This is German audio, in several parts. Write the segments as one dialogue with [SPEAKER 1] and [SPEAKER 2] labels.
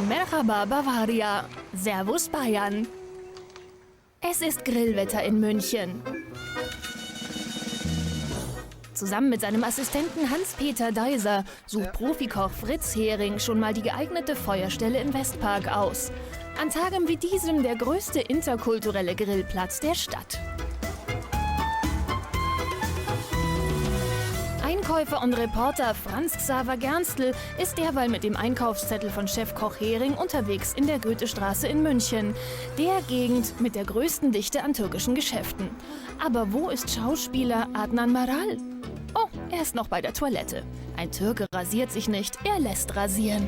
[SPEAKER 1] Merhaba Bavaria, Servus Bayern. Es ist Grillwetter in München. Zusammen mit seinem Assistenten Hans-Peter Deiser sucht Profikoch Fritz Hering schon mal die geeignete Feuerstelle im Westpark aus. An Tagen wie diesem der größte interkulturelle Grillplatz der Stadt. Einkäufer und Reporter Franz Xaver Gernstel ist derweil mit dem Einkaufszettel von Chefkoch Hering unterwegs in der Goethestraße in München, der Gegend mit der größten Dichte an türkischen Geschäften. Aber wo ist Schauspieler Adnan Maral? Oh, er ist noch bei der Toilette. Ein Türke rasiert sich nicht, er lässt rasieren.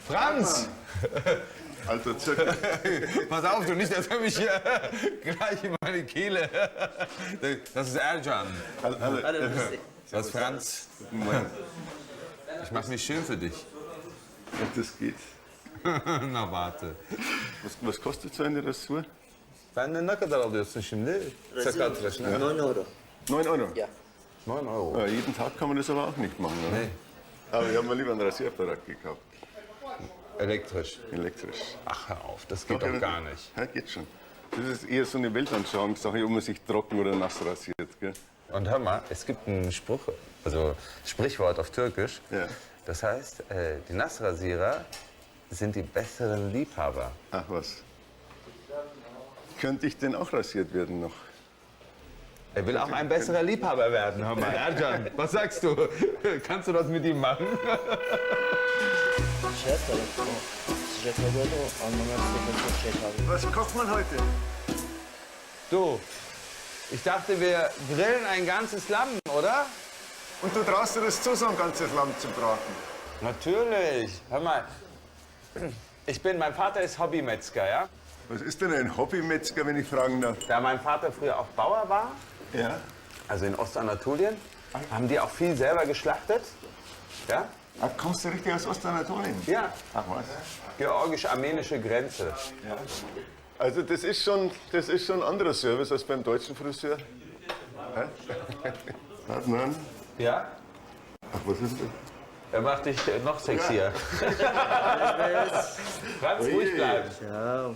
[SPEAKER 2] Franz!
[SPEAKER 3] Alter Zirkel.
[SPEAKER 2] Pass auf, du nicht, dass er mich hier gleich in meine Kehle. Das ist Ercan.
[SPEAKER 3] Hallo.
[SPEAKER 2] Das ist Franz. Ich mach mich schön für dich.
[SPEAKER 3] Ob das geht?
[SPEAKER 2] Na warte.
[SPEAKER 3] Was kostet so eine Rasur?
[SPEAKER 2] Benden ne kadar alıyorsun şimdi? Sakat tıraş ne?
[SPEAKER 4] 9 Euro.
[SPEAKER 3] 9 Euro?
[SPEAKER 4] Ja.
[SPEAKER 2] 9 Euro.
[SPEAKER 3] Ja, jeden Tag kann man das aber auch nicht machen, oder?
[SPEAKER 2] Nee.
[SPEAKER 3] Aber ich habe mir lieber einen Rasierapparat gekauft.
[SPEAKER 2] Elektrisch.
[SPEAKER 3] Elektrisch.
[SPEAKER 2] Ach, hör auf, das geht doch gar nicht.
[SPEAKER 3] Ja, geht schon. Das ist eher so eine Weltanschauungssache, ob man sich trocken oder nass rasiert. Gell?
[SPEAKER 2] Und hör mal, es gibt ein Sprichwort auf Türkisch.
[SPEAKER 3] Ja.
[SPEAKER 2] Das heißt, die Nassrasierer sind die besseren Liebhaber.
[SPEAKER 3] Ach was. Könnte ich denn auch rasiert werden noch?
[SPEAKER 2] Er will auch ein besserer Liebhaber werden. Hör mal, Ercan, was sagst du? Kannst du das mit ihm machen?
[SPEAKER 3] Was kocht man heute?
[SPEAKER 2] Du, ich dachte, wir grillen ein ganzes Lamm, oder?
[SPEAKER 3] Und du traust dir das zu, so ein ganzes Lamm zu braten?
[SPEAKER 2] Natürlich. Hör mal, mein Vater ist Hobbymetzger, ja?
[SPEAKER 3] Was ist denn ein Hobbymetzger, wenn ich fragen darf?
[SPEAKER 2] Da mein Vater früher auch Bauer war,
[SPEAKER 3] Ja.
[SPEAKER 2] also in Ostanatolien, haben die auch viel selber geschlachtet. Ja?
[SPEAKER 3] Ach, kommst du richtig aus Ostanatolien?
[SPEAKER 2] Ja.
[SPEAKER 3] Ach was.
[SPEAKER 2] Georgisch-armenische Grenze.
[SPEAKER 3] Also das ist schon ein anderer Service als beim deutschen Friseur. Adnan?
[SPEAKER 2] Ja?
[SPEAKER 3] Ach, was ist das?
[SPEAKER 2] Er macht dich noch sexier. Franz, ruhig bleiben.
[SPEAKER 4] Ja.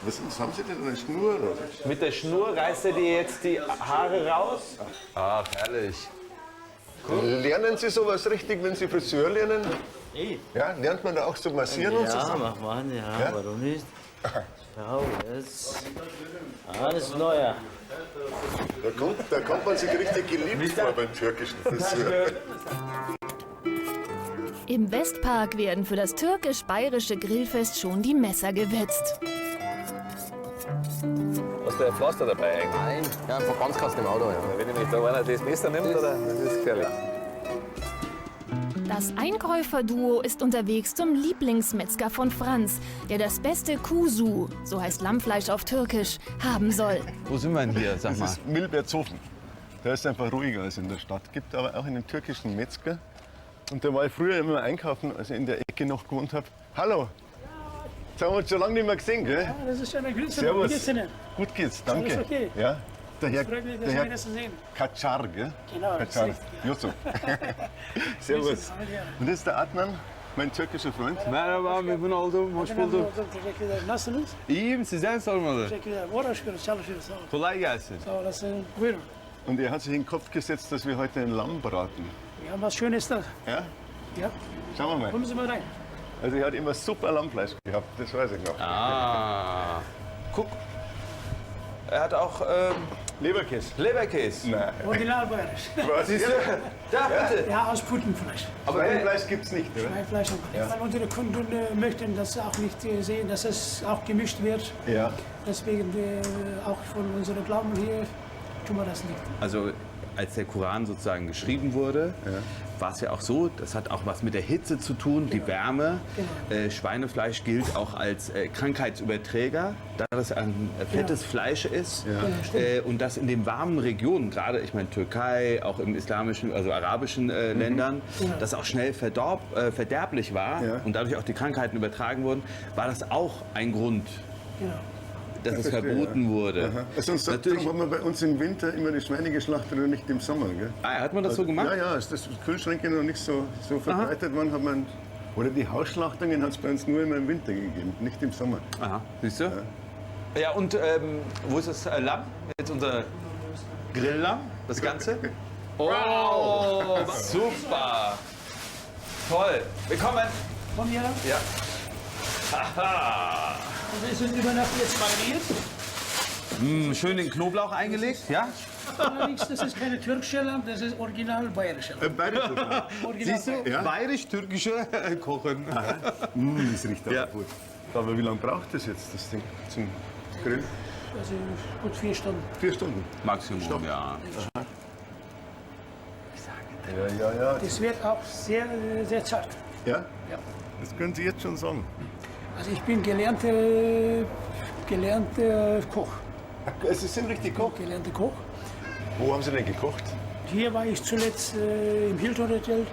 [SPEAKER 3] Was haben Sie denn, eine Schnur? Oder?
[SPEAKER 2] Mit der Schnur reißt er dir jetzt die Haare raus? Ach, herrlich.
[SPEAKER 3] Lernen Sie sowas richtig, wenn Sie Friseur lernen?
[SPEAKER 4] Ich?
[SPEAKER 3] Ja, lernt man da auch so massieren und so?
[SPEAKER 4] Ja, mach mal, ja, warum nicht? Schau, jetzt. Alles Neuer.
[SPEAKER 3] Da kommt man sich richtig geliebt vor beim türkischen Friseur.
[SPEAKER 1] Im Westpark werden für das türkisch-bayerische Grillfest schon die Messer gewetzt.
[SPEAKER 5] Hast du ein Pflaster dabei eigentlich?
[SPEAKER 6] Nein, ja, ein Verbandskasten im Auto. Ja.
[SPEAKER 5] Wenn nämlich da einer das Messer nimmt, oder? Das ist gefährlich.
[SPEAKER 1] Das Einkäuferduo ist unterwegs zum Lieblingsmetzger von Franz, der das beste Kuzu, so heißt Lammfleisch auf Türkisch, haben soll.
[SPEAKER 2] Wo sind wir denn hier, sag
[SPEAKER 3] Das ist Milbertshofen. Da ist es einfach ruhiger als in der Stadt. Gibt aber auch einen türkischen Metzger. Und da war ich früher immer einkaufen, als ich in der Ecke noch gewohnt habe. Hallo! Jetzt haben wir uns schon lange nicht mehr gesehen, gell?
[SPEAKER 7] Ja, das ist eine Grüße.
[SPEAKER 3] Servus.
[SPEAKER 7] Wie geht's Ihnen?
[SPEAKER 3] Gut geht's, danke.
[SPEAKER 7] Alles okay?
[SPEAKER 3] Ja, der Herr,
[SPEAKER 7] Freut mich,
[SPEAKER 3] der
[SPEAKER 7] das
[SPEAKER 3] Herr
[SPEAKER 7] wieder zu sehen.
[SPEAKER 3] Kacar, gell?
[SPEAKER 7] Genau, das ist
[SPEAKER 3] Kacar.
[SPEAKER 7] richtig,
[SPEAKER 3] Yusuf. Servus.
[SPEAKER 7] Aber gerne.
[SPEAKER 3] Und das ist der Adnan, mein türkischer Freund.
[SPEAKER 2] Merhaba, memnun oldum. Hoş bulduk.
[SPEAKER 7] Teşekkür ederim. Nasılsınız?
[SPEAKER 2] İyiyim, sizden sormalı.
[SPEAKER 7] Teşekkür ederim. Uğraşıyoruz, çalışıyoruz. Sağ olun.
[SPEAKER 2] Kolay gelsin.
[SPEAKER 7] Sağ olasın. Buyurun.
[SPEAKER 3] Und er hat sich in den Kopf gesetzt, dass wir heute ein Lamm braten.
[SPEAKER 7] Wir haben was Schönes da.
[SPEAKER 3] Ja?
[SPEAKER 7] Ja,
[SPEAKER 3] Schauen wir mal.
[SPEAKER 7] kommen Sie mal rein.
[SPEAKER 3] Also er hat immer super Lammfleisch gehabt, das weiß ich noch.
[SPEAKER 2] Ah, guck. Er hat auch
[SPEAKER 3] Leberkäse.
[SPEAKER 2] Leberkäse.
[SPEAKER 3] Nein.
[SPEAKER 7] Original bayerisch.
[SPEAKER 3] Was?
[SPEAKER 2] Siehst du? Da, bitte.
[SPEAKER 7] Ja, aus Putenfleisch.
[SPEAKER 2] Aber
[SPEAKER 3] Schweinefleisch gibt's nicht, oder?
[SPEAKER 7] Schweinefleisch. Weil unsere Kunden möchten das auch nicht sehen, dass es auch gemischt wird.
[SPEAKER 3] Ja.
[SPEAKER 7] Deswegen auch von unserem Glauben hier tun wir das nicht.
[SPEAKER 2] Also als der Koran sozusagen geschrieben wurde, war es ja auch so, das hat auch was mit der Hitze zu tun, die Wärme. Schweinefleisch gilt auch als Krankheitsüberträger, da das ein fettes Fleisch ist. Und das in den warmen Regionen, gerade ich meine Türkei, auch im islamischen, also arabischen Ländern, das auch schnell verderblich war und dadurch auch die Krankheiten übertragen wurden, war das auch ein Grund, dass es verboten wurde.
[SPEAKER 3] Also darum haben wir bei uns im Winter immer die Schweine geschlachtet und nicht im Sommer. Gell?
[SPEAKER 2] Hat man das so gemacht?
[SPEAKER 3] Ja, als das Kühlschränke noch nicht so verbreitet waren, hat man, oder die Hausschlachtungen hat es bei uns nur immer im Winter gegeben, nicht im Sommer.
[SPEAKER 2] Aha, siehst du? Ja, und wo ist das Lamm? Jetzt unser Grilllamm, das Ganze? Oh, super! Toll! Willkommen!
[SPEAKER 7] Von hier.
[SPEAKER 2] Ja. Haha!
[SPEAKER 7] Wir sind über Nacht jetzt mariniert.
[SPEAKER 2] Schön den Knoblauch eingelegt, ja?
[SPEAKER 7] Allerdings, das ist keine türkische Lamm, das ist original bayerische Lamm.
[SPEAKER 3] Siehst du? Ja.
[SPEAKER 2] Bayerisch-türkische Kochen.
[SPEAKER 3] Das riecht aber gut. Aber wie lange braucht das jetzt, das Ding zum Grillen?
[SPEAKER 7] Also gut 4 Stunden.
[SPEAKER 3] 4 Stunden.
[SPEAKER 2] Maximum, ja.
[SPEAKER 3] Ja.
[SPEAKER 7] Das wird auch sehr, sehr zart.
[SPEAKER 3] Ja?
[SPEAKER 7] Ja.
[SPEAKER 3] Das können Sie jetzt schon sagen.
[SPEAKER 7] Also ich bin gelernter Koch.
[SPEAKER 3] Sie sind richtig Koch.
[SPEAKER 7] Gelernter Koch.
[SPEAKER 3] Wo haben Sie denn gekocht?
[SPEAKER 7] Hier war ich zuletzt im Hilton Hotel.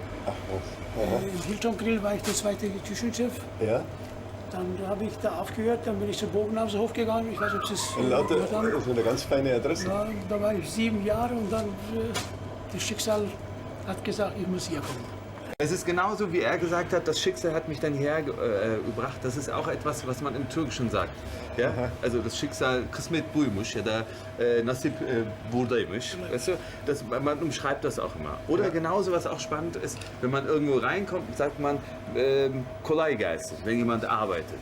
[SPEAKER 7] Im Hilton Grill war ich der zweite Küchenchef.
[SPEAKER 3] Ja.
[SPEAKER 7] Dann habe ich da aufgehört, dann bin ich zum Bogenhauser hochgegangen. Ich weiß nicht, ob Sie es
[SPEAKER 3] Lauter,
[SPEAKER 7] gehört haben.
[SPEAKER 3] das ist eine ganz feine Adresse.
[SPEAKER 7] Ja, da war ich 7 Jahre und dann das Schicksal hat gesagt, ich muss hier kommen.
[SPEAKER 2] Es ist genauso, wie er gesagt hat, das Schicksal hat mich dann hierher gebracht. Das ist auch etwas, was man im Türkischen sagt. Ja? Also das Schicksal, Kısmet buymuş ya da Nasip buradaymış. Weißt du, man umschreibt das auch immer. Oder genauso, was auch spannend ist, wenn man irgendwo reinkommt, sagt man kolay gelsin, wenn jemand arbeitet.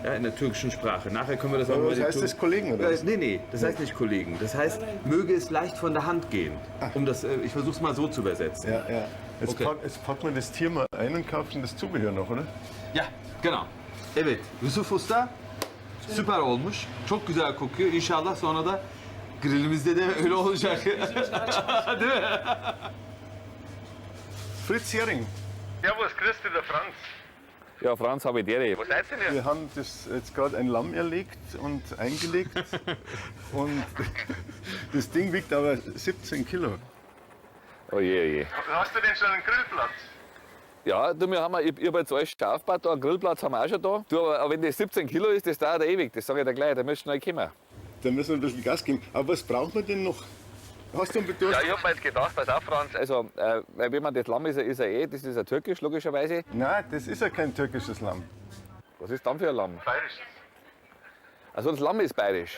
[SPEAKER 2] Ja, in der türkischen Sprache. Nachher können wir das auch
[SPEAKER 3] Aber was heißt das, Kollegen, oder was?
[SPEAKER 2] Nee, das heißt nicht Kollegen. Das heißt, möge es leicht von der Hand gehen. Um das, ich versuche es mal so zu übersetzen.
[SPEAKER 3] Ja. Jetzt,
[SPEAKER 2] Okay.
[SPEAKER 3] jetzt packt man das Tier mal ein und kauft das Zubehör noch, oder?
[SPEAKER 2] Ya, genau. Evet, Yusuf Usta süper olmuş. Çok güzel kokuyor. İnşallah sonra da grillimizde de öyle olacak. Değil mi?
[SPEAKER 3] Fritz Hering. Servus, grüß dich, der Franz.
[SPEAKER 5] Ja, Franz habe ich dir. Was seid ihr denn?
[SPEAKER 3] Wir haben das jetzt gerade ein Lamm erlegt und eingelegt. Und das Ding wiegt aber 17 Kilo.
[SPEAKER 5] Oh je.
[SPEAKER 3] Hast du denn schon einen Grillplatz?
[SPEAKER 5] Ja, du, ich habe jetzt alles schon aufgebaut, da einen Grillplatz haben wir auch schon da. Du, aber wenn das 17 Kilo ist, das dauert ewig, das sage ich dir gleich, da müsst du schnell kommen.
[SPEAKER 3] Da müssen wir ein bisschen Gas geben. Aber was braucht man denn noch? Hast du einen Bedurf?
[SPEAKER 5] Ja, ich habe mir jetzt gedacht, pass auf, Franz, also, weil wenn man das Lamm ist, das ist ja türkisch, logischerweise.
[SPEAKER 3] Nein, das ist ja kein türkisches Lamm.
[SPEAKER 5] Was ist dann für ein Lamm?
[SPEAKER 3] Bayerisches.
[SPEAKER 5] Also das Lamm ist bayerisch.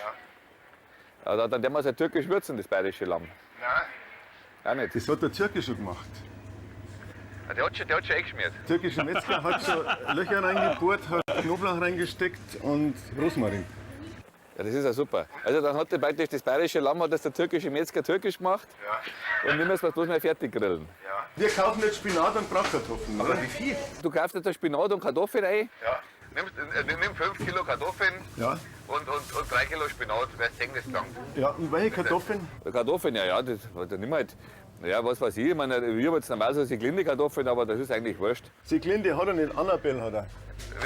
[SPEAKER 5] Ja. Dann werden wir es ja türkisch würzen, das bayerische Lamm.
[SPEAKER 3] Nein.
[SPEAKER 5] Auch nicht.
[SPEAKER 3] Das hat der Türke schon gemacht.
[SPEAKER 5] Der hat schon eingeschmiert.
[SPEAKER 3] Der türkische Metzger hat schon Löcher reingebohrt, hat Knoblauch reingesteckt und Rosmarin.
[SPEAKER 5] Ja, das ist ja super. Also dann hat praktisch das bayerische Lamm, hat das der türkische Metzger türkisch gemacht. Ja. Und wir müssen es bloß mal fertig grillen.
[SPEAKER 3] Ja. Wir kaufen jetzt Spinat und Bratkartoffeln. Aber wie viel?
[SPEAKER 5] Du kaufst jetzt Spinat und Kartoffeln rein.
[SPEAKER 8] Ja, nimm 5 Kilo Kartoffeln
[SPEAKER 3] Ja.
[SPEAKER 8] und 3 Kilo Spinat, wer es das lang.
[SPEAKER 3] Ja, und welche Kartoffeln?
[SPEAKER 5] Kartoffeln, ja, das nimm halt. Ja, was weiß ich, ich meine, ich habe jetzt normalerweise Siglinde Kartoffeln, aber das ist eigentlich wurscht.
[SPEAKER 3] Siglinde hat er nicht, Annabelle hat er.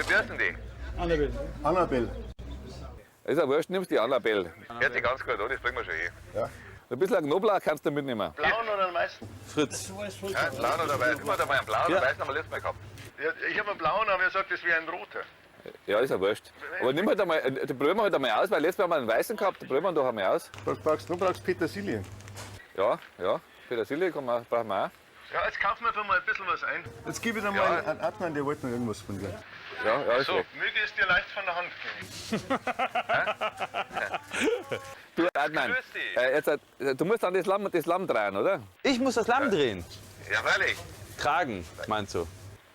[SPEAKER 8] Wie heißen die?
[SPEAKER 3] Annabelle.
[SPEAKER 5] Das ist ja wurscht, nimmst die Annabelle.
[SPEAKER 8] Hört sich ganz gut an, das bringen wir schon hin.
[SPEAKER 5] Ein bisschen Knoblauch kannst du mitnehmen.
[SPEAKER 3] Blauen oder einen weißen?
[SPEAKER 2] Fritz.
[SPEAKER 8] Ja, blauen oder weiß? Immer dabei einen blauen oder weißen haben wir letztes Mal gehabt.
[SPEAKER 3] Ja, ich habe einen blauen, aber er sagt, das wäre ein roter.
[SPEAKER 5] Ja, ist ja wurscht. Aber nimm halt einmal, da probieren wir halt einmal aus, weil letztes Mal haben wir einen weißen gehabt, da probieren wir doch einmal aus.
[SPEAKER 3] Was brauchst du? Du brauchst Petersilie.
[SPEAKER 5] Ja, Petersilie brauchen wir auch.
[SPEAKER 3] Ja, jetzt kaufen wir doch mal ein bisschen was ein. Jetzt gebe ich dir mal an Adnan, der wollte noch irgendwas von dir.
[SPEAKER 5] Ja, ist recht.
[SPEAKER 3] Möge es dir leicht von der Hand gehen.
[SPEAKER 5] Du, Adnan, du musst an das Lamm drehen, oder?
[SPEAKER 2] Ich muss das Lamm drehen.
[SPEAKER 8] Ja, freilich.
[SPEAKER 2] Tragen, meinst du?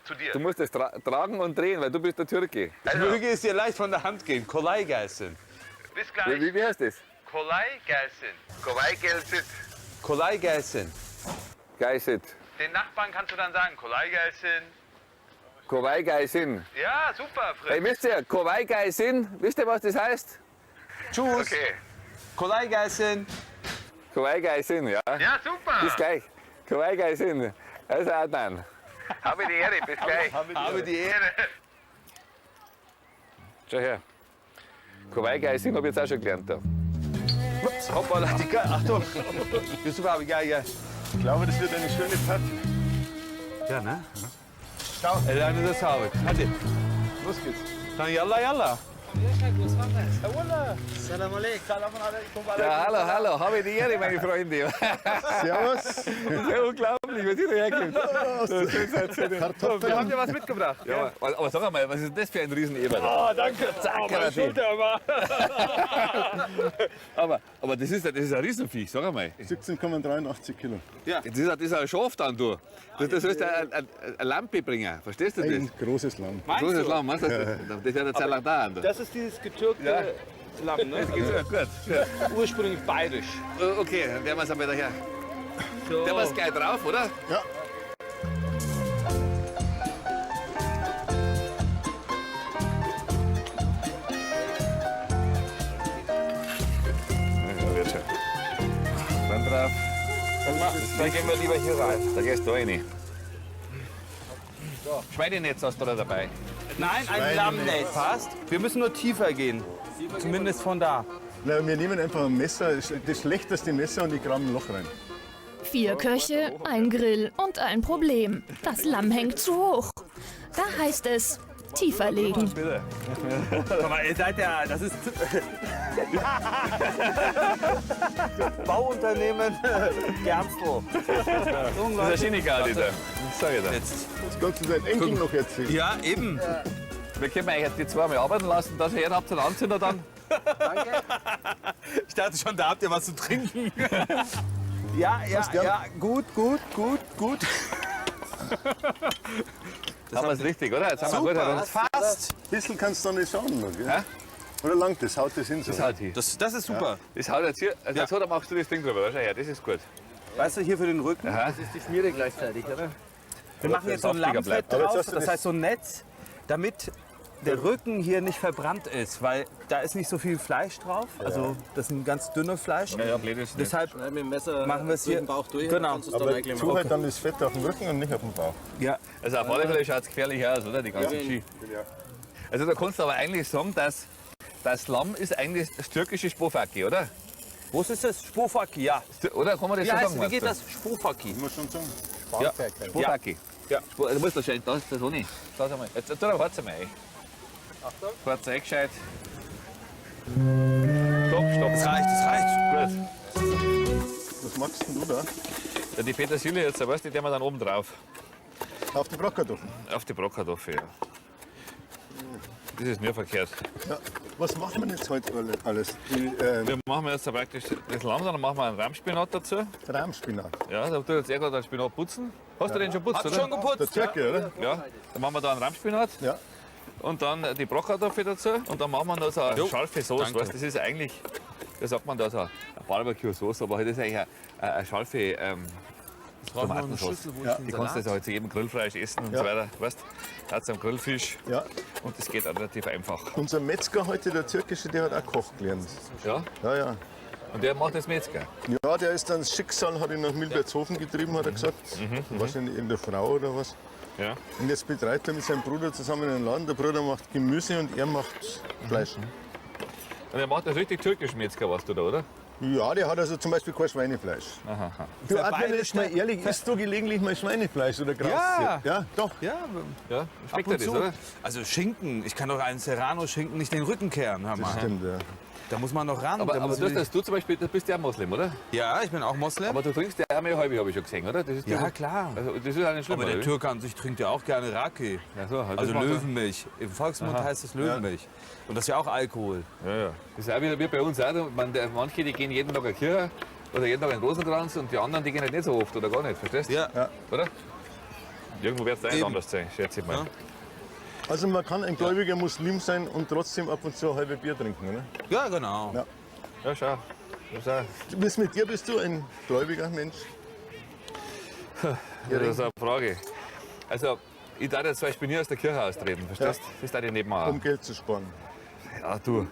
[SPEAKER 8] Zu dir.
[SPEAKER 5] Du musst es tragen und drehen, weil du bist der Türke.
[SPEAKER 2] Möge es dir leicht von der Hand gehen. Kolay gelsin.
[SPEAKER 8] Bis gleich.
[SPEAKER 5] Wie heißt das?
[SPEAKER 8] Kolay gelsin. Kolay gelsin.
[SPEAKER 2] Kolay gelsin.
[SPEAKER 5] Geisit.
[SPEAKER 8] Den Nachbarn kannst du dann sagen, Kolay gelsin.
[SPEAKER 5] Kowai Geisin.
[SPEAKER 8] Ja, super, Fritz.
[SPEAKER 5] Hey, wisst ihr, Kowai Geisin, wisst ihr, was das heißt?
[SPEAKER 2] Tschüss.
[SPEAKER 8] Okay.
[SPEAKER 2] Kolay gelsin.
[SPEAKER 5] Kawaii-Geisin, ja.
[SPEAKER 8] Ja, super.
[SPEAKER 5] Bis gleich. Kawaii-Geisin. Also Adnan.
[SPEAKER 8] Habe die Ehre, bis gleich.
[SPEAKER 2] Habe die Ehre.
[SPEAKER 5] Schau her. Kawaii-Geisin habe ich jetzt auch schon gelernt. Da.
[SPEAKER 2] Hoppala, Achtung. Bist du aber geil, geil.
[SPEAKER 3] Ich glaube, das wird eine schöne Party.
[SPEAKER 2] Ja, ne?
[SPEAKER 3] Ciao.
[SPEAKER 2] Elane das Haare. Hadi.
[SPEAKER 3] Los geht's.
[SPEAKER 2] Dann yalla, yalla.
[SPEAKER 5] Ja, hallo, habe ich die Ehre, meine Freunde.
[SPEAKER 3] Servus.
[SPEAKER 5] Ja, unglaublich, was ihr da herkommt. Das ist sensationell.
[SPEAKER 3] Kartoffeln.
[SPEAKER 2] Habt ihr was mitgebracht?
[SPEAKER 5] Ja, aber sag mal, was ist denn das für ein Rieseneber?
[SPEAKER 2] Oh, danke.
[SPEAKER 5] Aber das ist ein Riesenviech, sag mal.
[SPEAKER 3] 17,83 Kilo.
[SPEAKER 5] Das ist ein Schaf dann, du. Das sollst du eine Lampe bringen, verstehst du das?
[SPEAKER 3] Ein großes Lamm.
[SPEAKER 5] Großes Lamm, meinst du? Das wird eine Zeit lang dauern.
[SPEAKER 2] Das ist dieses getürkte Lamm, ne?
[SPEAKER 5] Das geht so gut.
[SPEAKER 2] Ursprünglich bayerisch.
[SPEAKER 5] Okay, dann werden wir es einmal daher. Der wir es gleich drauf, oder?
[SPEAKER 3] Ja.
[SPEAKER 5] Ja, wird schon. Dann drauf.
[SPEAKER 2] Dann gehen wir lieber hier rein.
[SPEAKER 5] Da gehst du rein. Schweinenetz hast du da dabei.
[SPEAKER 2] Nein, ein Lammnetz. Passt. Wir müssen nur tiefer gehen. Zumindest von da.
[SPEAKER 3] Na, wir nehmen einfach ein Messer, das schlechteste Messer und ich grabe ein Loch rein.
[SPEAKER 1] 4 Köche, ein Grill und ein Problem. Das Lamm hängt zu hoch. Da heißt es, tiefer legen.
[SPEAKER 2] Guck mal, ihr seid ja, das ist Bauunternehmen Gernstroh.
[SPEAKER 5] Das ist ein Schienigal, dieser. Sag ich dir.
[SPEAKER 2] Jetzt.
[SPEAKER 3] Das kannst du deinen Enkel noch erzählen.
[SPEAKER 2] Ja, eben.
[SPEAKER 5] Wir können eigentlich jetzt die zwei mal arbeiten lassen, dass ihr einen habt und Anzünder dann.
[SPEAKER 2] Ich dachte schon, da habt ihr was zu trinken. Ja, gut.
[SPEAKER 5] Haben wir es richtig, oder? Jetzt haben wir gut herum.
[SPEAKER 2] Fast.
[SPEAKER 3] Ein bisschen kannst du da nicht schauen. Noch, gell?
[SPEAKER 5] Hä?
[SPEAKER 3] Oder langt das? Haut das hin so?
[SPEAKER 5] Das haut hier.
[SPEAKER 2] Das ist super.
[SPEAKER 5] Das haut jetzt hier. Also jetzt so, dann machst du das Ding drüber. Schau her, das ist gut.
[SPEAKER 2] Weißt du, hier für den Rücken.
[SPEAKER 5] Aha.
[SPEAKER 2] Das ist die Schmiere gleichzeitig, oder? Wir machen jetzt so ein
[SPEAKER 5] saftiger
[SPEAKER 2] Lammfett
[SPEAKER 5] bleibt.
[SPEAKER 3] Aber jetzt
[SPEAKER 2] drauf,
[SPEAKER 3] hast du
[SPEAKER 2] das
[SPEAKER 3] das-
[SPEAKER 2] heißt so ein Netz, damit der Rücken hier nicht verbrannt ist, weil da ist nicht so viel Fleisch drauf. Also das ist ein ganz dünnes Fleisch.
[SPEAKER 5] Ja, blöd ist nicht.
[SPEAKER 2] Deshalb
[SPEAKER 4] Mit dem Messer
[SPEAKER 2] machen wir es hier.
[SPEAKER 4] durch den Bauch durch.
[SPEAKER 2] Genau.
[SPEAKER 4] Kannst du es dann
[SPEAKER 3] Aber
[SPEAKER 4] eigentlich
[SPEAKER 3] tu halt dann das Fett auf dem Rücken und nicht auf dem Bauch.
[SPEAKER 2] Ja.
[SPEAKER 5] Also auf alle Fälle schaut es gefährlich aus, oder? Die ganze Geschichte. Also da kannst du aber eigentlich sagen, dass das Lamm ist eigentlich das türkische Spofaki, oder?
[SPEAKER 2] Wo ist das? Spofaki, ja.
[SPEAKER 5] Oder kann man das
[SPEAKER 2] Wie,
[SPEAKER 5] so
[SPEAKER 2] heißt,
[SPEAKER 5] sagen?
[SPEAKER 2] wie geht
[SPEAKER 5] meinst
[SPEAKER 2] das? Spofaki.
[SPEAKER 3] Muss schon sagen.
[SPEAKER 5] Spofaki.
[SPEAKER 2] Ja.
[SPEAKER 5] Du musst wahrscheinlich, das auch nicht. Schau mal. Jetzt tu doch Harz einmal ein. Kurz eingescheit. Stopp.
[SPEAKER 2] Das reicht.
[SPEAKER 5] Gut.
[SPEAKER 3] Was magst denn du da?
[SPEAKER 5] Ja, die Petersilie jetzt, weißt du, die haben wir dann oben drauf.
[SPEAKER 3] Auf die Bratkartoffeln.
[SPEAKER 5] Auf die Bratkartoffel, ja. Das ist nicht verkehrt.
[SPEAKER 3] Ja. Was machen wir jetzt heute alles? Die
[SPEAKER 5] Wir machen jetzt praktisch das Lamm, dann machen wir einen Rahmspinat dazu.
[SPEAKER 3] Rahmspinat.
[SPEAKER 5] Ja, da tut jetzt gerade den Spinat putzen. Hast du den schon putzt,
[SPEAKER 2] Hast du
[SPEAKER 5] oder?
[SPEAKER 2] schon geputzt?
[SPEAKER 3] Der Türke, oder?
[SPEAKER 5] Ja, dann machen wir da einen Rahmspinat
[SPEAKER 3] Ja.
[SPEAKER 5] und dann die Bratkartoffel dazu und dann machen wir noch so eine scharfe Soße.
[SPEAKER 2] danke.
[SPEAKER 5] Weißt, das ist eigentlich, wie sagt man da, so eine Barbecue-Soße, aber das ist eigentlich eine scharfe Tomatensauce. Die kannst du also halt zu jedem Grillfleisch essen und
[SPEAKER 3] Ja.
[SPEAKER 5] so weiter. Weißt, hat am Grillfisch
[SPEAKER 3] Ja.
[SPEAKER 5] und das geht auch relativ einfach.
[SPEAKER 3] Unser Metzger heute, der türkische, der hat auch Koch gelernt.
[SPEAKER 5] Ja,
[SPEAKER 3] Ja, ja.
[SPEAKER 5] und der macht das Metzger.
[SPEAKER 3] Ja, der ist dann das Schicksal, hat ihn nach Milbertshofen getrieben, hat er gesagt. Wahrscheinlich irgendeine Frau oder was.
[SPEAKER 5] Ja.
[SPEAKER 3] Und jetzt betreibt er mit seinem Bruder zusammen einen Laden. Der Bruder macht Gemüse und er macht Fleisch.
[SPEAKER 5] Und er macht das richtig türkisch Metzger, weißt du da, oder?
[SPEAKER 3] Ja, der hat also zum Beispiel kein Schweinefleisch. Du, Adrian, ist mal ehrlich, isst du gelegentlich mal Schweinefleisch oder Graus?
[SPEAKER 2] Ja.
[SPEAKER 3] Ja, doch.
[SPEAKER 2] Ja,
[SPEAKER 5] Ja, schmeckt
[SPEAKER 2] ab
[SPEAKER 5] dir
[SPEAKER 2] und
[SPEAKER 5] das,
[SPEAKER 2] zu.
[SPEAKER 5] oder?
[SPEAKER 2] Also Schinken, ich kann doch einen Serrano-Schinken nicht den Rücken kehren, hör mal.
[SPEAKER 3] Stimmt, ja.
[SPEAKER 2] Da muss man noch ran.
[SPEAKER 5] Aber,
[SPEAKER 2] da
[SPEAKER 5] aber
[SPEAKER 2] muss
[SPEAKER 5] du,
[SPEAKER 2] man
[SPEAKER 5] du zum Beispiel, du bist ja Moslem, oder?
[SPEAKER 2] ja, ich bin auch Moslem.
[SPEAKER 5] Aber du trinkst ja auch mehr halbe, habe ich schon gesehen, oder? Das ist
[SPEAKER 2] Ja, klar.
[SPEAKER 5] Also, das ist auch nicht schlimm,
[SPEAKER 2] Aber der
[SPEAKER 5] oder?
[SPEAKER 2] Türke an sich trinkt ja auch gerne Raki.
[SPEAKER 5] Ja, so,
[SPEAKER 2] Also Löwenmilch. Im Volksmund heißt es Löwenmilch. Und das ist ja auch Alkohol.
[SPEAKER 5] Ja, ja. Das ist auch wieder wie bei uns auch. Manche, die gehen jeden Tag in die Kirche oder jeden Tag in den Rosenkranz und die anderen, die gehen halt nicht so oft oder gar nicht, verstehst du?
[SPEAKER 2] Ja.
[SPEAKER 5] Oder? Irgendwo wird es
[SPEAKER 2] Eben.
[SPEAKER 5] anders sein, schätze ich mal.
[SPEAKER 2] Ja.
[SPEAKER 3] Also man kann ein gläubiger Muslim sein und trotzdem ab und zu ein halbes Bier trinken, oder?
[SPEAKER 2] Ja, genau.
[SPEAKER 3] Ja.
[SPEAKER 5] Ja, schau. Schau.
[SPEAKER 3] Mit dir bist du ein gläubiger Mensch?
[SPEAKER 5] Das ist eine Frage. Also, ich darf jetzt zum Beispiel nie aus der Kirche austreten, verstehst du? Das darf ich nicht
[SPEAKER 3] Um
[SPEAKER 5] machen.
[SPEAKER 3] Geld zu sparen.
[SPEAKER 5] Ja, du.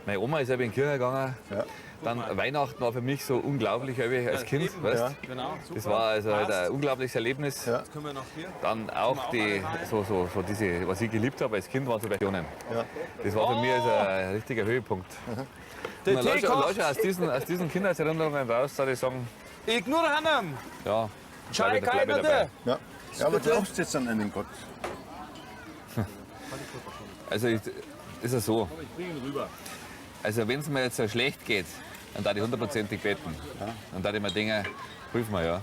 [SPEAKER 5] Meine Oma ist in die Kirche gegangen.
[SPEAKER 3] Ja.
[SPEAKER 5] Dann Weihnachten war für mich so unglaublich als Kind. Weißt?
[SPEAKER 3] Ja.
[SPEAKER 5] Das war also halt ein unglaubliches Erlebnis.
[SPEAKER 3] Ja.
[SPEAKER 5] Dann auch diese, was ich geliebt habe als Kind, waren so Versionen.
[SPEAKER 3] Ja.
[SPEAKER 5] Das war für mich also ein richtiger Höhepunkt. Und aus diesen Kindheitserinnerungen raus, soll ich sagen,
[SPEAKER 8] Ich nur Hannem.
[SPEAKER 5] ja,
[SPEAKER 8] Chai
[SPEAKER 5] bleib ich dabei.
[SPEAKER 3] Ja. Ja, aber glaubst du jetzt an einen Gott?
[SPEAKER 5] Also ist es so. Also wenn es mir jetzt so schlecht geht, dann darf ich hundertprozentig beten. Dann darf ich mir denken, hilf mir, ja.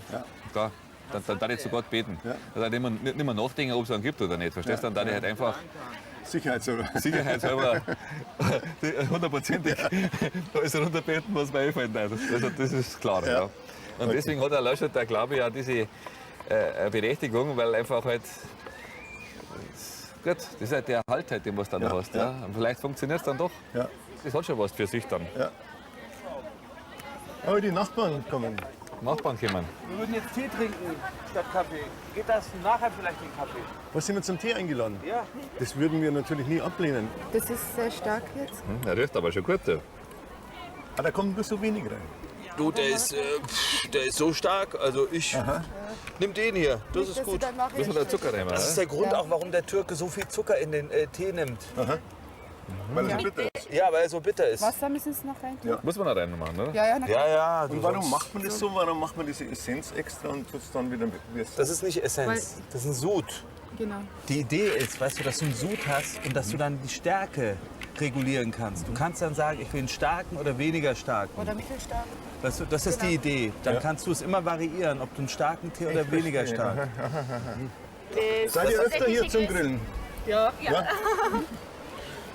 [SPEAKER 5] Da, dann darf ich zu Gott beten.
[SPEAKER 3] Ja.
[SPEAKER 5] Dann darf ich nicht mehr nachdenken, ob es einen gibt oder nicht. Verstehst du? Dann darf ich halt einfach
[SPEAKER 3] Sicherheitshalber.
[SPEAKER 5] hundertprozentig alles runterbeten, was mir einfällt. Also das ist klar. Ja. Und deswegen hat der Laschet, der glaube ich, auch diese Berechtigung, weil einfach halt. Gut, das ist halt der Halt, halt, den was du dann hast. Ja. Und vielleicht funktioniert es dann doch.
[SPEAKER 3] Ja.
[SPEAKER 5] Das hat schon was für sich dann.
[SPEAKER 3] Ja. Aber die Nachbarn kommen.
[SPEAKER 5] Nachbarn kommen.
[SPEAKER 8] Wir würden jetzt Tee trinken statt Kaffee. Geht das nachher vielleicht den Kaffee?
[SPEAKER 3] Was sind wir zum Tee eingeladen?
[SPEAKER 8] Ja.
[SPEAKER 3] Das würden wir natürlich nie ablehnen.
[SPEAKER 9] Das ist sehr stark jetzt.
[SPEAKER 5] Der riecht aber schon gut. Ja.
[SPEAKER 3] Aber da kommt nur so wenig rein.
[SPEAKER 8] Du, der ist so stark. Also ich nimm den hier. Das ist gut.
[SPEAKER 5] Müssen wir da Zucker rein?
[SPEAKER 8] Das ist der Grund auch, warum der Türke so viel Zucker in den Tee nimmt.
[SPEAKER 3] Weil er so bitter ist.
[SPEAKER 8] Ja, weil er so bitter ist.
[SPEAKER 9] Wasser müssen Sie noch rein tun?
[SPEAKER 5] Muss man da rein machen, oder?
[SPEAKER 9] Ja, ja, na klar.
[SPEAKER 8] Ja.
[SPEAKER 3] Und warum macht man das so? Warum macht man diese Essenz extra und tut es dann wieder mit?
[SPEAKER 8] Das ist nicht Essenz. Das ist ein Sud.
[SPEAKER 9] Genau.
[SPEAKER 8] Die Idee ist, weißt du, dass du einen Sud hast und dass du dann die Stärke regulieren kannst. Du kannst dann sagen, ich will einen starken oder weniger starken.
[SPEAKER 9] Oder mittelstark.
[SPEAKER 8] Weißt du, das ist die Idee. Dann kannst du es immer variieren, ob du einen starken Tee oder weniger stark.
[SPEAKER 3] Seid ihr öfter hier zum Grillen?
[SPEAKER 9] Ja.
[SPEAKER 3] Ja.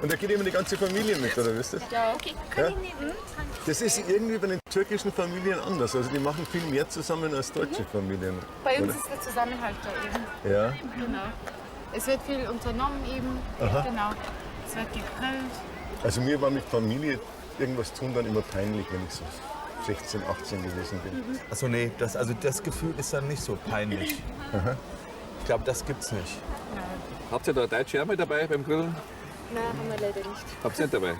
[SPEAKER 3] Und da geht immer die ganze Familie mit, oder wisst ihr?
[SPEAKER 9] Ja, okay.
[SPEAKER 3] Ja? Das ist irgendwie bei den türkischen Familien anders. Also die machen viel mehr zusammen als deutsche Familien.
[SPEAKER 9] Bei uns
[SPEAKER 3] oder?
[SPEAKER 9] ist der Zusammenhalt da eben.
[SPEAKER 3] Ja.
[SPEAKER 9] Genau. Es wird viel unternommen eben.
[SPEAKER 3] Aha.
[SPEAKER 9] Genau. Es wird gegrillt.
[SPEAKER 3] Also mir war mit Familie irgendwas tun dann immer peinlich, wenn ich so 16, 18 gewesen bin.
[SPEAKER 8] Achso, nee, das Gefühl ist dann nicht so peinlich. Ich glaube, das gibt's nicht.
[SPEAKER 5] Habt ihr da deutsche Ärmel dabei beim Grillen?
[SPEAKER 9] Nein, haben wir leider nicht.
[SPEAKER 5] Habt ihr nicht dabei?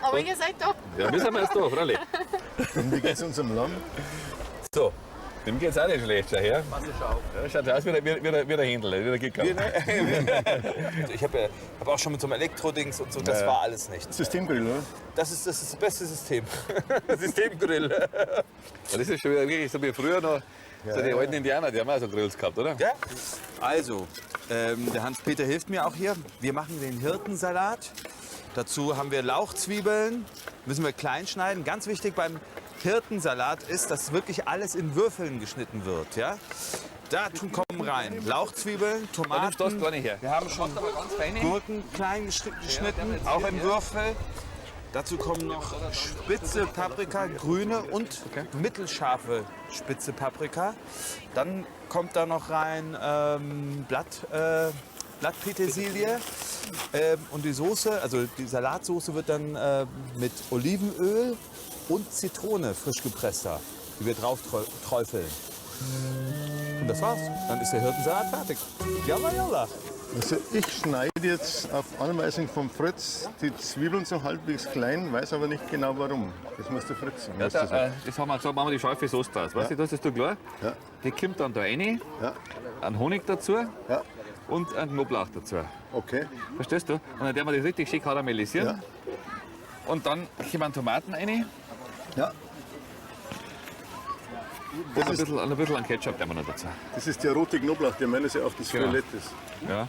[SPEAKER 9] Aber ihr seid doch.
[SPEAKER 5] Ja, wir sind erst da, freilich.
[SPEAKER 3] Und wie geht's unserem Land?
[SPEAKER 5] So, dem geht's auch nicht schlecht, schau her. Ja, schaut aus wie der Händler, wie der Gicker.
[SPEAKER 8] Ich habe auch schon mit so einem Elektrodings und so, das war alles nichts.
[SPEAKER 3] Systemgrill, oder?
[SPEAKER 8] Das ist das beste System. Systemgrill.
[SPEAKER 5] Das ist schon wieder wirklich so wie früher noch. So die alten Indianer, die haben auch so Grills gehabt, oder?
[SPEAKER 8] Ja? Also, der Hans-Peter hilft mir auch hier. Wir machen den Hirtensalat. Dazu haben wir Lauchzwiebeln, müssen wir klein schneiden. Ganz wichtig beim Hirtensalat ist, dass wirklich alles in Würfeln geschnitten wird. Ja? Da kommen rein Lauchzwiebeln, Tomaten.
[SPEAKER 5] Das gar nicht her.
[SPEAKER 8] Wir haben schon Gurken klein geschnitten, auch in Würfel. Dazu kommen noch spitze Paprika, grüne und mittelscharfe spitze Paprika. Dann kommt da noch rein Blattpetersilie. Und die Soße, also die Salatsoße wird dann mit Olivenöl und Zitrone frisch gepresster, die wir drauf träufeln. Und das war's. Dann ist der Hirtensalat fertig. Jalla, jalla.
[SPEAKER 3] Also ich schneide jetzt auf Anweisung von Fritz die Zwiebeln so halbwegs klein, weiß aber nicht genau warum. Das muss der Fritz sagen.
[SPEAKER 5] Ja,
[SPEAKER 3] weißt du so?
[SPEAKER 5] das haben wir gesagt, machen wir die scharfe Soße draus. Weißt du, das ist du klar?
[SPEAKER 3] Ja.
[SPEAKER 5] Die kommt dann da rein,
[SPEAKER 3] Ja,
[SPEAKER 5] einen Honig dazu
[SPEAKER 3] ja,
[SPEAKER 5] und einen Knoblauch dazu.
[SPEAKER 3] okay.
[SPEAKER 5] Verstehst du? Und dann werden wir das richtig schön karamellisieren.
[SPEAKER 3] Ja.
[SPEAKER 5] Und dann kommen Tomaten rein
[SPEAKER 3] Ja.
[SPEAKER 5] und ein bisschen an Ketchup nehmen wir noch dazu.
[SPEAKER 3] Das ist der rote Knoblauch, der meines Erachtens
[SPEAKER 5] Genau.
[SPEAKER 3] violett ist.
[SPEAKER 5] Ja,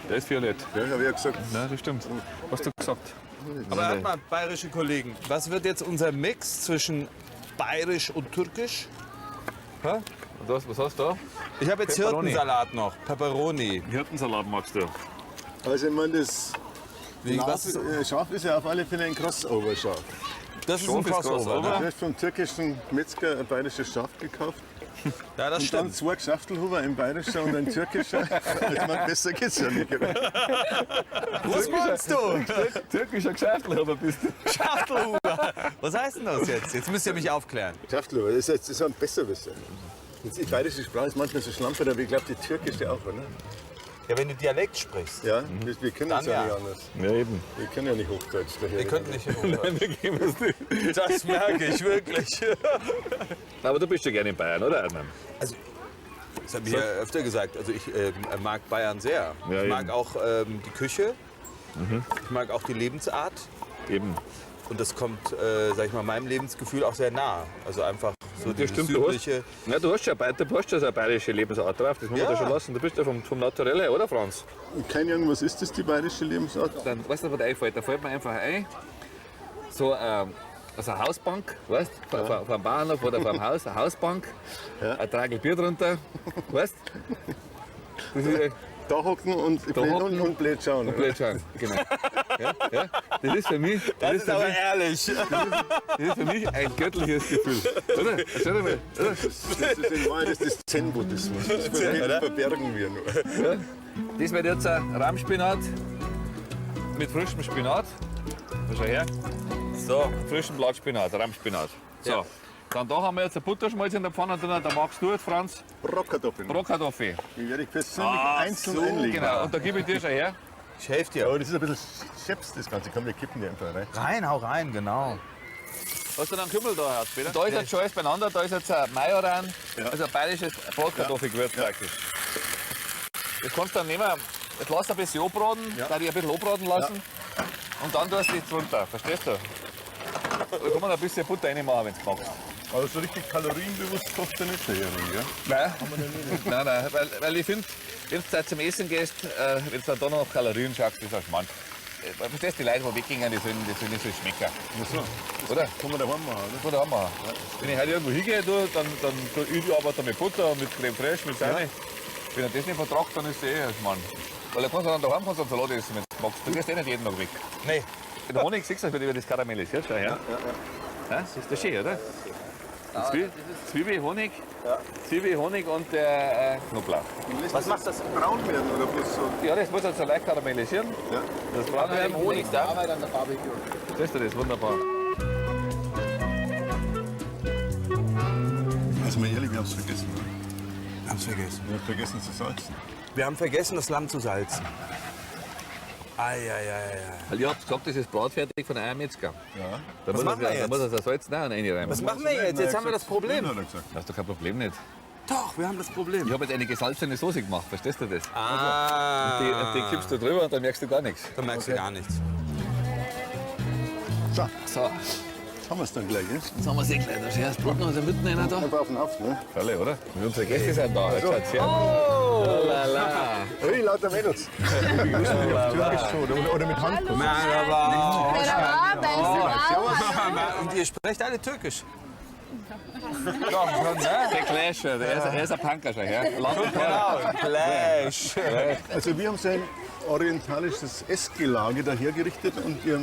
[SPEAKER 5] der ist violett.
[SPEAKER 3] Ja, habe ich ja gesagt.
[SPEAKER 5] Ja, das stimmt. Hast du gesagt?
[SPEAKER 8] Aber hört mal, bayerische Kollegen, was wird jetzt unser Mix zwischen bayerisch und türkisch?
[SPEAKER 5] Und was hast du da?
[SPEAKER 8] Ich habe jetzt
[SPEAKER 5] Pepperoni.
[SPEAKER 8] Hirtensalat noch, Pepperoni.
[SPEAKER 5] Hirtensalat magst du.
[SPEAKER 3] Also ich meine, das
[SPEAKER 8] Was ist,
[SPEAKER 3] Schaf ist ja auf alle Fälle ein Crossover-Schaf.
[SPEAKER 8] das ist ein
[SPEAKER 5] Schaf ist
[SPEAKER 8] Crossover.
[SPEAKER 3] Du
[SPEAKER 8] Ne?
[SPEAKER 3] hast vom türkischen Metzger ein bayerisches Schaf gekauft.
[SPEAKER 8] Ja, das
[SPEAKER 3] Und dann
[SPEAKER 8] stimmt.
[SPEAKER 3] 2 Geschäftelhuber, ein bayerischer und ein türkischer. Also man, besser geht's ja nicht.
[SPEAKER 8] Was meinst du?
[SPEAKER 5] Türkischer Geschäftler bist du.
[SPEAKER 8] Schachtelhuber. Was heißt denn das jetzt? Jetzt müsst ihr mich aufklären.
[SPEAKER 3] Geschäftelhuber, das ist ein Besserwisser. Die bayerische Sprache ist manchmal so schlampig, aber ich glaube die türkische auch, oder?
[SPEAKER 8] Ja, wenn du Dialekt sprichst.
[SPEAKER 3] Ja, wir können es
[SPEAKER 8] Dann
[SPEAKER 3] ja
[SPEAKER 8] ja.
[SPEAKER 3] nicht anders.
[SPEAKER 5] Ja, eben.
[SPEAKER 3] Wir können ja nicht Hochdeutsch. daher.
[SPEAKER 8] Wir könnten nicht in
[SPEAKER 5] Nein, wir geben es nicht.
[SPEAKER 8] Das merke ich wirklich.
[SPEAKER 5] Aber du bist ja gerne in Bayern, oder, Adnan?
[SPEAKER 8] Also, das habe ich ja öfter gesagt. Also ich mag Bayern sehr.
[SPEAKER 5] Ja,
[SPEAKER 8] ich mag
[SPEAKER 5] eben.
[SPEAKER 8] auch die Küche. Ich mag auch die Lebensart.
[SPEAKER 5] Eben.
[SPEAKER 8] Und das kommt, sag ich mal, meinem Lebensgefühl auch sehr nah. Also einfach so
[SPEAKER 5] Das
[SPEAKER 8] dieses
[SPEAKER 5] stimmt,
[SPEAKER 8] südliche.
[SPEAKER 5] Du hast ja eine bayerische Lebensart drauf, das muss man
[SPEAKER 8] Ja.
[SPEAKER 5] dir schon lassen. Du bist ja vom Naturell her, oder Franz?
[SPEAKER 3] Keine Ahnung, was ist das, die bayerische Lebensart?
[SPEAKER 5] Dann, weißt du, was dir einfällt? Da fällt mir einfach ein, so also eine Hausbank, weißt du, vor dem Bahnhof oder vor dem Haus, eine Hausbank, ein Tragel Bier drunter, weißt du? Das ist
[SPEAKER 3] Da hocken und blöd schauen. oder?
[SPEAKER 5] blöd schauen, genau. Ja. Das ist für mich,
[SPEAKER 8] Das ist aber ehrlich.
[SPEAKER 5] das ist für mich ein göttliches Gefühl. Oder? Schau dir mal, oder?
[SPEAKER 3] Das ist in Wahrheit das Zen-Buddhismus. Das verbergen wir nur.
[SPEAKER 5] Das wird jetzt ein Rahmspinat mit frischem Spinat. Schau her. So, frischen Blattspinat, Rahmspinat. So.
[SPEAKER 8] Ja.
[SPEAKER 5] Dann da haben wir jetzt ein Butterschmalz in der Pfanne drin. Da magst du jetzt, Franz,
[SPEAKER 3] Brockkartoffeln.
[SPEAKER 5] Bratkartoffel.
[SPEAKER 3] Die werde ich persönlich einzeln
[SPEAKER 8] so,
[SPEAKER 3] einlegen.
[SPEAKER 5] Genau, und da gebe ich dir schon her.
[SPEAKER 8] Ich helfe dir.
[SPEAKER 3] Aber das ist ein bisschen scheps, das Ganze. Komm, wir kippen die einfach rein.
[SPEAKER 8] Rein, hau rein, genau.
[SPEAKER 5] Hast du dann Kümmel da, Herz, Peter? Da ist jetzt schon alles beieinander. Da ist jetzt ein Majoran, also ein bayerisches Bratkartoffelgewürz praktisch. Das kannst du dann nehmen, jetzt lass ein bisschen anbraten, da die ein bisschen anbraten lassen. Und dann tust du es runter, verstehst du? Da kann man ein bisschen Butter reinmachen, wenn du magst.
[SPEAKER 3] Aber so richtig kalorienbewusst kocht er nicht, der Hering, gell?
[SPEAKER 5] Nein, weil ich finde, wenn du zum Essen gehst, wenn du dann da noch Kalorien schaffst, ist das ein Schmarrn. Verstehst du, die Leute, die weggehen, die sollen nicht so schmecken.
[SPEAKER 3] Ach so,
[SPEAKER 5] Oder?
[SPEAKER 3] kann man daheim machen, oder?
[SPEAKER 5] Oder haben wir. Wenn ich heute irgendwo hingehe, dann ich arbeite mit Butter und mit Creme Fraiche, mit Sahne. Wenn er das nicht vertragt, dann ist es ein Schmarrn. Weil da kannst du dann daheim einen Salat essen, wenn du magst. Du gehst nicht jeden Tag weg.
[SPEAKER 8] Nee.
[SPEAKER 5] Der Honig, siehst du, wird über das karamellisiert. Schau her. Ja, das ist das schön, oder? Zwiebel, Honig, Zwiebel, Honig und Knoblauch.
[SPEAKER 3] Was macht das? Braun werden oder bloß so?
[SPEAKER 5] Ja, das muss jetzt so leicht karamellisieren.
[SPEAKER 3] Ja.
[SPEAKER 5] Das braun werden.
[SPEAKER 4] Honig da. Arbeit an der Barbecue.
[SPEAKER 5] Siehst du das? Wunderbar.
[SPEAKER 3] Also mal ehrlich, wir haben es vergessen. Oder?
[SPEAKER 8] Wir haben es vergessen.
[SPEAKER 3] Wir haben vergessen zu salzen.
[SPEAKER 8] Wir haben vergessen, das Lamm zu salzen.
[SPEAKER 5] Weil ihr habt gesagt, das ist bratfertig von einem Metzger.
[SPEAKER 3] Ja.
[SPEAKER 5] Da muss
[SPEAKER 8] machen wir
[SPEAKER 5] da
[SPEAKER 8] jetzt?
[SPEAKER 5] muss das Salz reinreiben.
[SPEAKER 8] Was machen wir jetzt? Jetzt haben wir das Problem.
[SPEAKER 3] Hat er gesagt.
[SPEAKER 5] Das ist doch kein Problem nicht.
[SPEAKER 8] Doch, wir haben das Problem.
[SPEAKER 5] Ich habe jetzt eine gesalzene Soße gemacht, verstehst du das?
[SPEAKER 8] Ah,
[SPEAKER 5] Die kippst du drüber und dann merkst du gar nichts.
[SPEAKER 8] da merkst du gar nichts.
[SPEAKER 3] So,
[SPEAKER 5] So,
[SPEAKER 3] haben wir es dann gleich, gell?
[SPEAKER 5] jetzt haben wir es eh gleich. Da schärfst du noch mitten einer da.
[SPEAKER 3] Einfach auf den Haft, ne?
[SPEAKER 5] Alle, oder? Und unsere Gäste sind da. Jetzt schaut's her. Oh, lala.
[SPEAKER 3] Hey, lauter Mädels. Türkisch schon, oder mit Hand.
[SPEAKER 8] Und ihr sprecht alle Türkisch.
[SPEAKER 5] Der Clasher, er ist ein Punker schon, ja?
[SPEAKER 8] Clash.
[SPEAKER 3] Also wir haben so ein orientalisches Essgelage da hergerichtet und ihr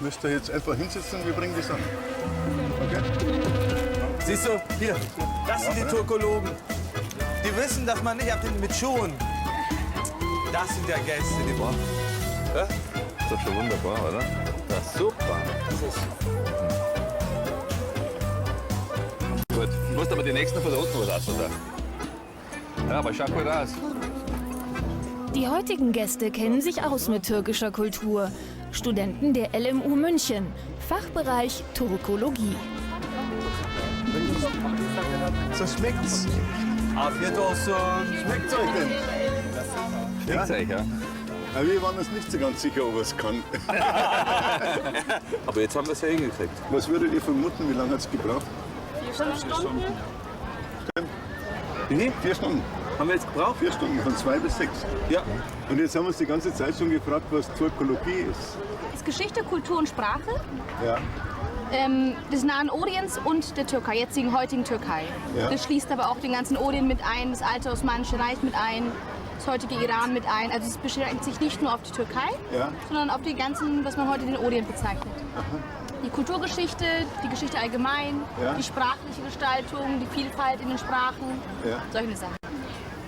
[SPEAKER 3] müsst da jetzt einfach hinsetzen und wir bringen das an. Okay?
[SPEAKER 8] Siehst du, hier, das sind die Türkologen. Die wissen, dass man nicht ab den mit Schuhen. Das sind ja Gäste, die brauchen.
[SPEAKER 5] Das ist doch schon wunderbar, oder? Das ist super. Gut, du musst aber die nächsten von da unten was aus, oder? Ja, aber schaut gut aus.
[SPEAKER 1] Die heutigen Gäste kennen sich aus mit türkischer Kultur. Studenten der LMU München, Fachbereich Turkologie.
[SPEAKER 3] So schmeckt's.
[SPEAKER 8] Afiyet olsun.
[SPEAKER 3] Schmeckt's euch denn?
[SPEAKER 5] Schmeckt's euch, ja?
[SPEAKER 3] Ja, wir waren uns nicht so ganz sicher, ob es kann.
[SPEAKER 8] Aber jetzt haben wir es ja hingekriegt.
[SPEAKER 3] Was würdet ihr vermuten, wie lange hat es gebraucht?
[SPEAKER 9] 4 Stunden.
[SPEAKER 3] Wie? 4 Stunden.
[SPEAKER 8] Haben wir jetzt gebraucht?
[SPEAKER 3] 4 Stunden, von 2 bis 6.
[SPEAKER 8] Ja.
[SPEAKER 3] Und jetzt haben wir uns die ganze Zeit schon gefragt, was Turkologie ist.
[SPEAKER 10] Ist Geschichte, Kultur und Sprache
[SPEAKER 3] Ja.
[SPEAKER 10] des Nahen Orients und der Türkei, jetzigen, heutigen Türkei.
[SPEAKER 3] Ja.
[SPEAKER 10] Das schließt aber auch den ganzen Orient mit ein, das alte Osmanische Reich mit ein, das heutige Iran mit ein. Also es beschränkt sich nicht nur auf die Türkei,
[SPEAKER 3] Ja.
[SPEAKER 10] sondern auf die ganzen, was man heute den Orient bezeichnet. Die Kulturgeschichte, die Geschichte allgemein,
[SPEAKER 3] Ja.
[SPEAKER 10] die sprachliche Gestaltung, die Vielfalt in den Sprachen,
[SPEAKER 3] Ja.
[SPEAKER 10] solche Sachen.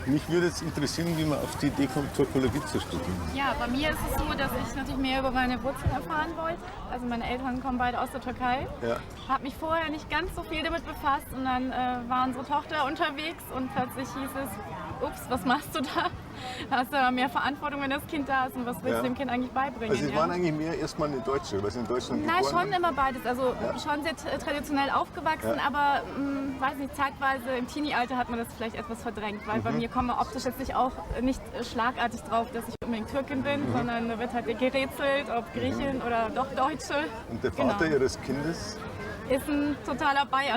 [SPEAKER 3] Mich würde jetzt interessieren, wie man auf die Idee kommt, Turkologie zu studieren.
[SPEAKER 9] Ja, bei mir ist es so, dass ich natürlich mehr über meine Wurzeln erfahren wollte. Also meine Eltern kommen beide aus der Türkei.
[SPEAKER 3] Ja.
[SPEAKER 9] Habe mich vorher nicht ganz so viel damit befasst und dann war unsere Tochter unterwegs und plötzlich hieß es, ups, was machst du da? Da hast du mehr Verantwortung, wenn das Kind da ist. Und was willst du dem Kind eigentlich beibringen?
[SPEAKER 3] Also Sie waren eigentlich mehr erstmal eine Deutsche, weil Sie in Deutschland
[SPEAKER 9] Nein,
[SPEAKER 3] geboren
[SPEAKER 9] schon immer beides. Also schon sehr traditionell aufgewachsen, aber weiß nicht, zeitweise im Teenie-Alter hat man das vielleicht etwas verdrängt, weil bei mir kommen optisch jetzt nicht schlagartig drauf, dass ich unbedingt Türkin bin, sondern da wird halt gerätselt, ob Griechin oder doch Deutsche.
[SPEAKER 3] Und der Vater Ihres Kindes?
[SPEAKER 9] Ist ein totaler Bayer.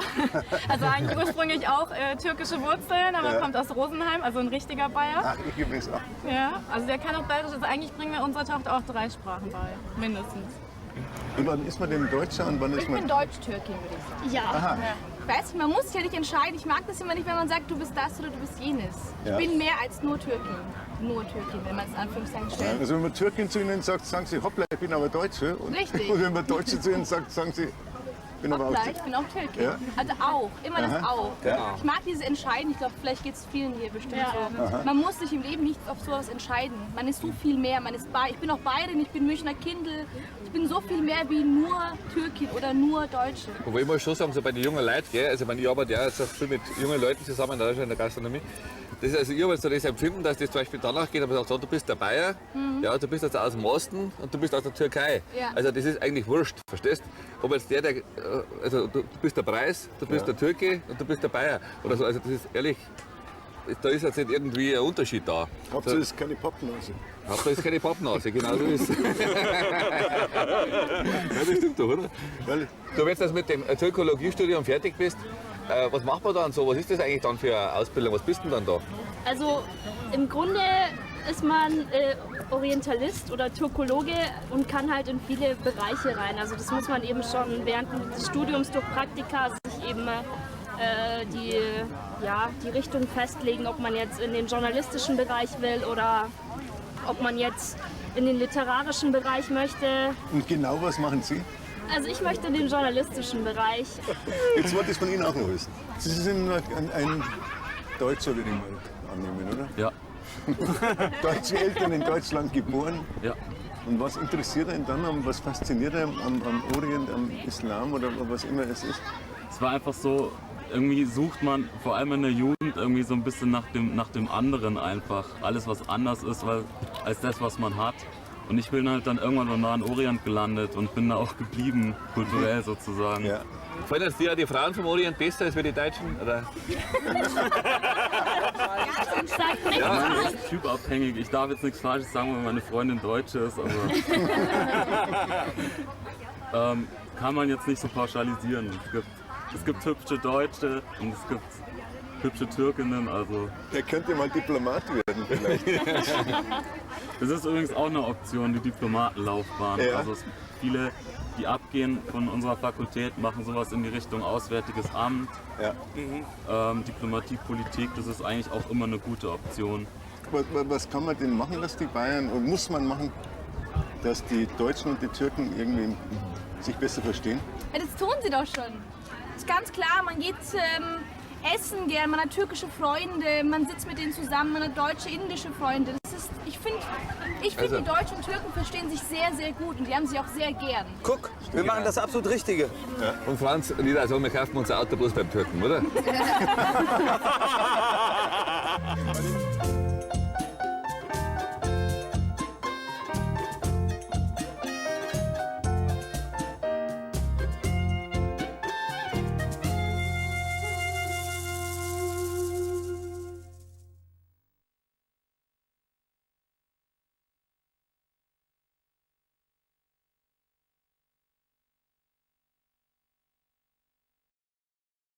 [SPEAKER 9] Also eigentlich ursprünglich auch türkische Wurzeln, aber kommt aus Rosenheim, also ein richtiger Bayer.
[SPEAKER 3] Ach, ich übrigens auch.
[SPEAKER 9] Ja, also der kann auch Bayerisch. Also eigentlich bringen wir unserer Tochter auch 3 Sprachen bei, mindestens.
[SPEAKER 3] Und wann ist man denn Deutscher und wann ist
[SPEAKER 10] Ich
[SPEAKER 3] man...
[SPEAKER 10] bin Deutsch-Türkin, würde ich sagen. Ja. Ich weiß nicht, man muss sich ja nicht entscheiden. Ich mag das immer nicht, wenn man sagt, du bist das oder du bist jenes.
[SPEAKER 3] Ja.
[SPEAKER 10] Ich bin mehr als nur Türkin. Nur Türkin, wenn man es in Anführungszeichen stellt.
[SPEAKER 3] Also wenn man Türkin zu Ihnen sagt, sagen Sie, hoppla, ich bin aber Deutsche. Und,
[SPEAKER 10] Richtig.
[SPEAKER 3] Und wenn man Deutsche zu Ihnen sagt, sagen Sie, ich bin aber auch...
[SPEAKER 10] Hoppla, ich bin auch Türkin.
[SPEAKER 3] Ja.
[SPEAKER 10] Also auch, immer das auch.
[SPEAKER 3] Ja.
[SPEAKER 10] Ich mag diese Entscheiden. Ich glaube, vielleicht geht es vielen hier bestimmt so. Man muss sich im Leben nicht auf sowas entscheiden. Man ist so viel mehr. Ich bin auch Bayerin, ich bin Münchner Kindl. Ich bin so viel mehr wie nur Türkin oder nur Deutsche.
[SPEAKER 5] Wobei ich muss schon sagen, so bei den jungen Leuten, gell, also ich arbeite ja jetzt auch viel mit jungen Leuten zusammen, da schon in der Gastronomie. Das ist also ich habe so das Empfinden, dass das zum Beispiel danach geht, aber sagt, so, du bist der Bayer, ja, du bist jetzt aus dem Osten und du bist aus der Türkei.
[SPEAKER 10] Ja.
[SPEAKER 5] Also das ist eigentlich wurscht, verstehst? Ob jetzt also du bist der Preis, du bist der Türke und du bist der Bayer oder so. Also das ist ehrlich, da ist jetzt nicht irgendwie ein Unterschied da.
[SPEAKER 3] Hauptsache es ist keine Pappnase.
[SPEAKER 5] Hauptsache ist keine Pappnase, genau so ist es. Ja, das stimmt doch, oder?
[SPEAKER 3] Weil
[SPEAKER 5] Du, wenn du jetzt mit dem Türkologiestudium fertig bist, was macht man dann so? Was ist das eigentlich dann für eine Ausbildung? Was bist du denn dann da?
[SPEAKER 11] Also im Grunde ist man Orientalist oder Türkologe und kann halt in viele Bereiche rein. Also das muss man eben schon während des Studiums durch Praktika sich eben die Richtung festlegen, ob man jetzt in den journalistischen Bereich will oder ob man jetzt in den literarischen Bereich möchte.
[SPEAKER 3] Und genau was machen Sie?
[SPEAKER 11] Also ich möchte in den journalistischen Bereich.
[SPEAKER 3] Jetzt wollte ich von Ihnen auch noch wissen. Sie sind nur ein Deutscher, würde ich mal annehmen, oder?
[SPEAKER 12] Ja.
[SPEAKER 3] Deutsche Eltern in Deutschland geboren.
[SPEAKER 12] Ja.
[SPEAKER 3] Und was interessiert einen dann, was fasziniert einen am Orient, am Islam oder was immer es ist?
[SPEAKER 12] Es war einfach so, irgendwie sucht man vor allem in der Jugend irgendwie so ein bisschen nach dem anderen einfach. Alles, was anders ist als das, was man hat. Und ich bin halt dann irgendwann im Nahen Orient gelandet und bin da auch geblieben, kulturell sozusagen.
[SPEAKER 3] Ja.
[SPEAKER 5] Fallen dir die Frauen vom Orient besser als wir die Deutschen? Oder?
[SPEAKER 11] Sag nicht
[SPEAKER 12] Ja, das ist typabhängig. Ich darf jetzt nichts Falsches sagen, wenn meine Freundin Deutsche ist, aber kann man jetzt nicht so pauschalisieren. Es gibt hübsche Deutsche und es gibt hübsche Türkinnen, also...
[SPEAKER 3] Der könnte mal Diplomat werden vielleicht.
[SPEAKER 12] Das ist übrigens auch eine Option, die Diplomatenlaufbahn.
[SPEAKER 3] Ja.
[SPEAKER 12] Also viele, die abgehen von unserer Fakultät, machen sowas in die Richtung Auswärtiges Amt, Diplomatie, Politik, das ist eigentlich auch immer eine gute Option.
[SPEAKER 3] Was kann man denn machen, dass die Bayern, und muss man machen, dass die Deutschen und die Türken irgendwie sich besser verstehen?
[SPEAKER 10] Ja, das tun sie doch schon. Das ist ganz klar, man geht essen gern, man hat türkische Freunde, man sitzt mit denen zusammen, man hat deutsche, indische Freunde. Ich finde, die Deutschen und Türken verstehen sich sehr, sehr gut und die haben sich auch sehr gern.
[SPEAKER 8] Guck, wir machen das absolut Richtige.
[SPEAKER 5] Ja. Und Franz, Lida, also wir kaufen uns ein Auto bloß beim Türken, oder?